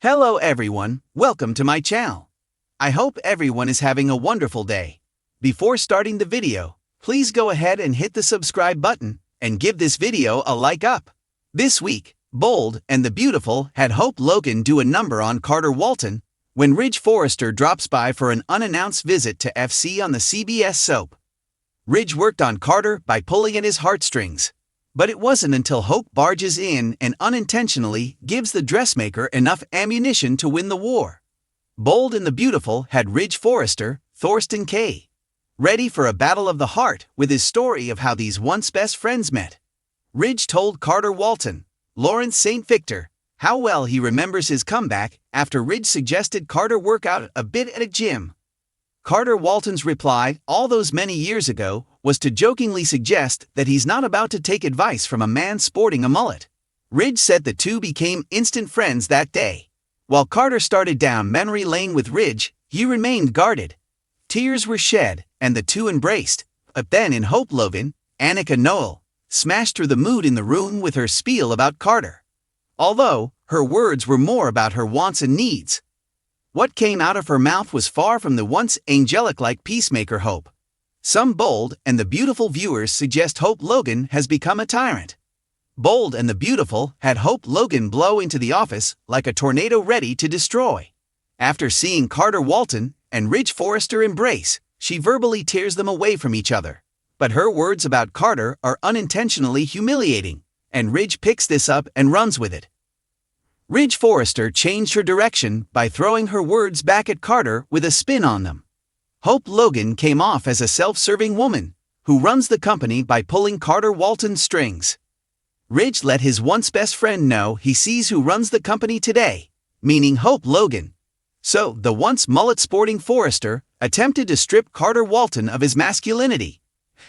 Hello everyone, welcome to my channel. I hope everyone is having a wonderful day. Before starting the video, please go ahead and hit the subscribe button and give this video a like up. This week, Bold and the Beautiful had Hope Logan do a number on Carter Walton when Ridge Forrester drops by for an unannounced visit to FC on the CBS soap. Ridge worked on Carter by pulling at his heartstrings. But it wasn't until Hope barges in and unintentionally gives the dressmaker enough ammunition to win the war. Bold and the Beautiful had Ridge Forrester, Thorsten K. ready for a battle of the heart with his story of how these once best friends met. Ridge told Carter Walton, Lawrence St. Victor, how well he remembers his comeback after Ridge suggested Carter work out a bit at a gym. Carter Walton's reply, all those many years ago, was to jokingly suggest that he's not about to take advice from a man sporting a mullet. Ridge said the two became instant friends that day. While Carter started down memory lane with Ridge, he remained guarded. Tears were shed, and the two embraced. But then in Hope Logan, Annika Noel smashed through the mood in the room with her spiel about Carter. Although, her words were more about her wants and needs. What came out of her mouth was far from the once angelic-like peacemaker Hope. Some Bold and the Beautiful viewers suggest Hope Logan has become a tyrant. Bold and the Beautiful had Hope Logan blow into the office like a tornado ready to destroy. After seeing Carter Walton and Ridge Forrester embrace, she verbally tears them away from each other. But her words about Carter are unintentionally humiliating, and Ridge picks this up and runs with it. Ridge Forrester changed her direction by throwing her words back at Carter with a spin on them. Hope Logan came off as a self-serving woman who runs the company by pulling Carter Walton's strings. Ridge let his once best friend know he sees who runs the company today, meaning Hope Logan. So, the once mullet-sporting Forrester attempted to strip Carter Walton of his masculinity.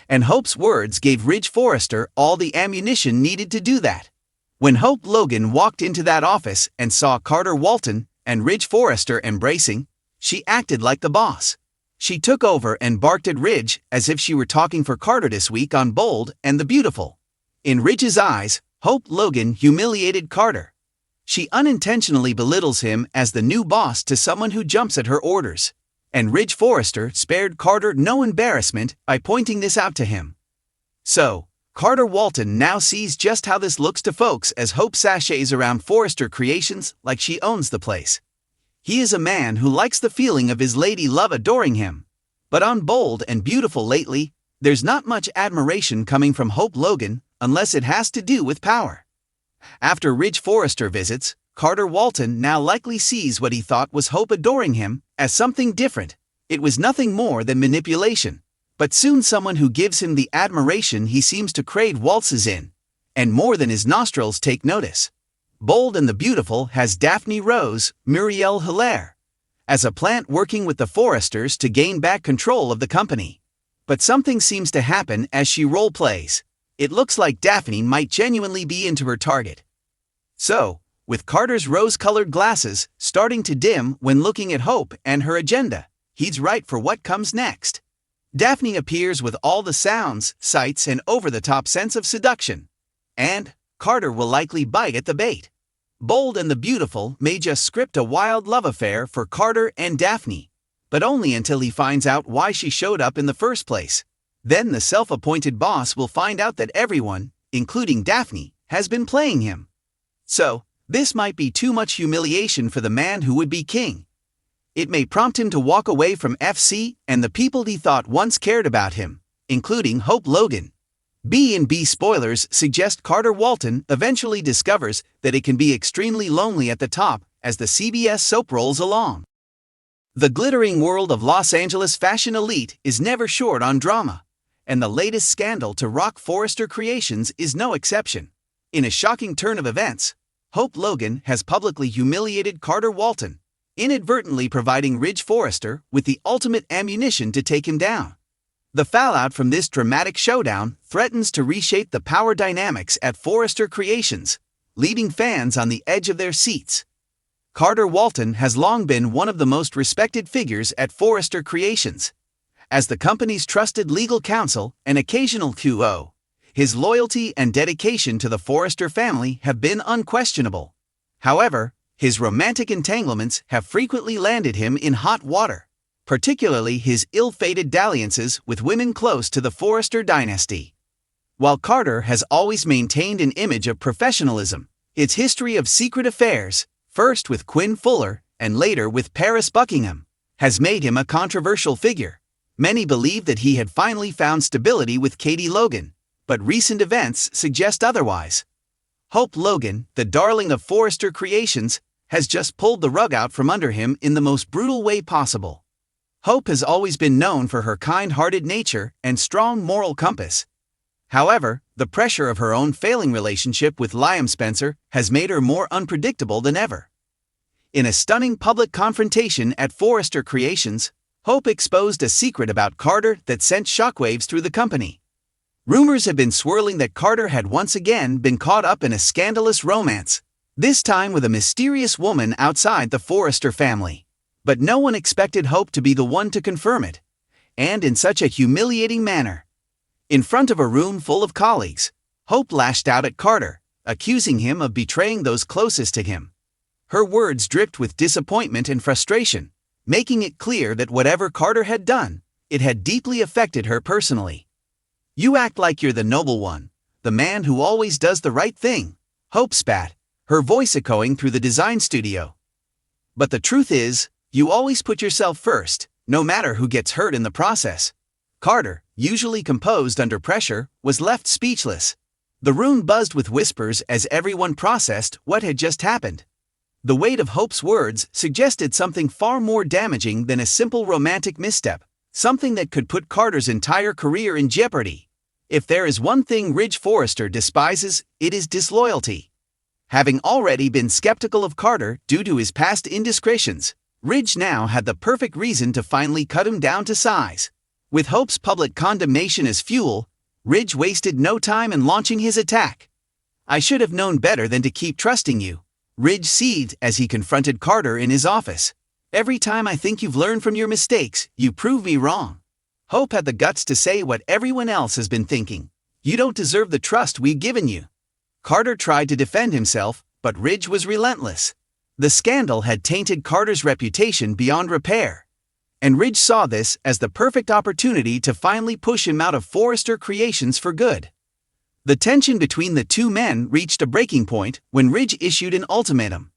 And Hope's words gave Ridge Forrester all the ammunition needed to do that. When Hope Logan walked into that office and saw Carter Walton and Ridge Forrester embracing, she acted like the boss. She took over and barked at Ridge as if she were talking for Carter this week on Bold and the Beautiful. In Ridge's eyes, Hope Logan humiliated Carter. She unintentionally belittles him as the new boss to someone who jumps at her orders. And Ridge Forrester spared Carter no embarrassment by pointing this out to him. So, Carter Walton now sees just how this looks to folks as Hope sashays around Forrester Creations like she owns the place. He is a man who likes the feeling of his lady love adoring him. But on Bold and Beautiful lately, there's not much admiration coming from Hope Logan unless it has to do with power. After Ridge Forrester visits, Carter Walton now likely sees what he thought was Hope adoring him as something different. It was nothing more than manipulation. But soon someone who gives him the admiration he seems to crave waltzes in. And more than his nostrils take notice. Bold and the Beautiful has Daphne Rose, Muriel Hilaire, as a plant working with the Forresters to gain back control of the company. But something seems to happen as she role-plays. It looks like Daphne might genuinely be into her target. So, with Carter's rose-colored glasses starting to dim when looking at Hope and her agenda, he's right for what comes next. Daphne appears with all the sounds, sights, and over-the-top sense of seduction. And Carter will likely bite at the bait. Bold and the Beautiful may just script a wild love affair for Carter and Daphne, but only until he finds out why she showed up in the first place. Then the self-appointed boss will find out that everyone, including Daphne, has been playing him. So, this might be too much humiliation for the man who would be king. It may prompt him to walk away from FC and the people he thought once cared about him, including Hope Logan. B&B spoilers suggest Carter Walton eventually discovers that it can be extremely lonely at the top as the CBS soap rolls along. The glittering world of Los Angeles fashion elite is never short on drama, and the latest scandal to rock Forrester Creations is no exception. In a shocking turn of events, Hope Logan has publicly humiliated Carter Walton, inadvertently providing Ridge Forrester with the ultimate ammunition to take him down. The fallout from this dramatic showdown threatens to reshape the power dynamics at Forrester Creations, leaving fans on the edge of their seats. Carter Walton has long been one of the most respected figures at Forrester Creations. As the company's trusted legal counsel and occasional QO, his loyalty and dedication to the Forrester family have been unquestionable. However, His romantic entanglements have frequently landed him in hot water, particularly his ill-fated dalliances with women close to the Forrester dynasty. While Carter has always maintained an image of professionalism, its history of secret affairs, first with Quinn Fuller and later with Paris Buckingham, has made him a controversial figure. Many believe that he had finally found stability with Katie Logan, but recent events suggest otherwise. Hope Logan, the darling of Forrester Creations, has just pulled the rug out from under him in the most brutal way possible. Hope has always been known for her kind-hearted nature and strong moral compass. However, the pressure of her own failing relationship with Liam Spencer has made her more unpredictable than ever. In a stunning public confrontation at Forrester Creations, Hope exposed a secret about Carter that sent shockwaves through the company. Rumors have been swirling that Carter had once again been caught up in a scandalous romance, this time with a mysterious woman outside the Forrester family. But no one expected Hope to be the one to confirm it, and in such a humiliating manner. In front of a room full of colleagues, Hope lashed out at Carter, accusing him of betraying those closest to him. Her words dripped with disappointment and frustration, making it clear that whatever Carter had done, it had deeply affected her personally. "You act like you're the noble one, the man who always does the right thing," Hope spat, her voice echoing through the design studio. "But the truth is, you always put yourself first, no matter who gets hurt in the process." Carter, usually composed under pressure, was left speechless. The room buzzed with whispers as everyone processed what had just happened. The weight of Hope's words suggested something far more damaging than a simple romantic misstep, something that could put Carter's entire career in jeopardy. If there is one thing Ridge Forrester despises, it is disloyalty. Having already been skeptical of Carter due to his past indiscretions, Ridge now had the perfect reason to finally cut him down to size. With Hope's public condemnation as fuel, Ridge wasted no time in launching his attack. "I should have known better than to keep trusting you," Ridge seethed as he confronted Carter in his office. "Every time I think you've learned from your mistakes, you prove me wrong." Hope had the guts to say what everyone else has been thinking. "You don't deserve the trust we've given you." Carter tried to defend himself, but Ridge was relentless. The scandal had tainted Carter's reputation beyond repair, and Ridge saw this as the perfect opportunity to finally push him out of Forrester Creations for good. The tension between the two men reached a breaking point when Ridge issued an ultimatum.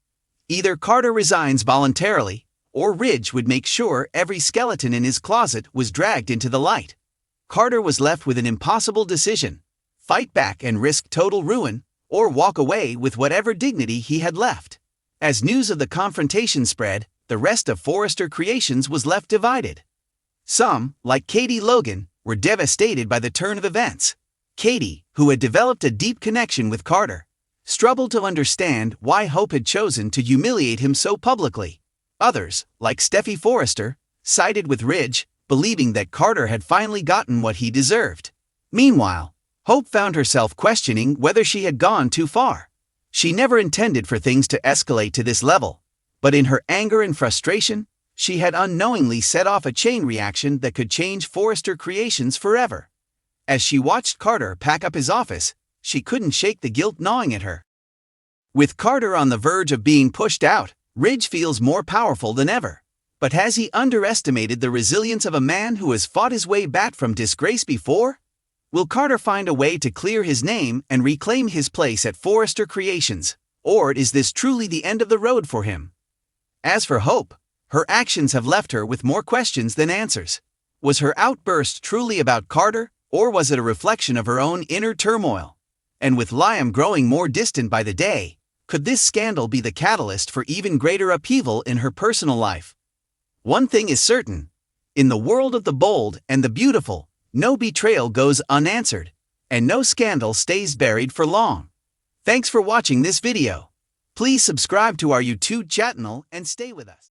Either Carter resigns voluntarily, or Ridge would make sure every skeleton in his closet was dragged into the light. Carter was left with an impossible decision: fight back and risk total ruin, or walk away with whatever dignity he had left. As news of the confrontation spread, the rest of Forrester Creations was left divided. Some, like Katie Logan, were devastated by the turn of events. Katie, who had developed a deep connection with Carter, struggled to understand why Hope had chosen to humiliate him so publicly. Others, like Steffi Forrester, sided with Ridge, believing that Carter had finally gotten what he deserved. Meanwhile, Hope found herself questioning whether she had gone too far. She never intended for things to escalate to this level, but in her anger and frustration, she had unknowingly set off a chain reaction that could change Forrester Creations forever. As she watched Carter pack up his office, she couldn't shake the guilt gnawing at her. With Carter on the verge of being pushed out, Ridge feels more powerful than ever. But has he underestimated the resilience of a man who has fought his way back from disgrace before? Will Carter find a way to clear his name and reclaim his place at Forrester Creations, or is this truly the end of the road for him? As for Hope, her actions have left her with more questions than answers. Was her outburst truly about Carter, or was it a reflection of her own inner turmoil? And with Liam growing more distant by the day, could this scandal be the catalyst for even greater upheaval in her personal life? One thing is certain: in the world of the bold and the beautiful, no betrayal goes unanswered, and no scandal stays buried for long. Thanks for watching this video. Please subscribe to our YouTube channel and stay with us.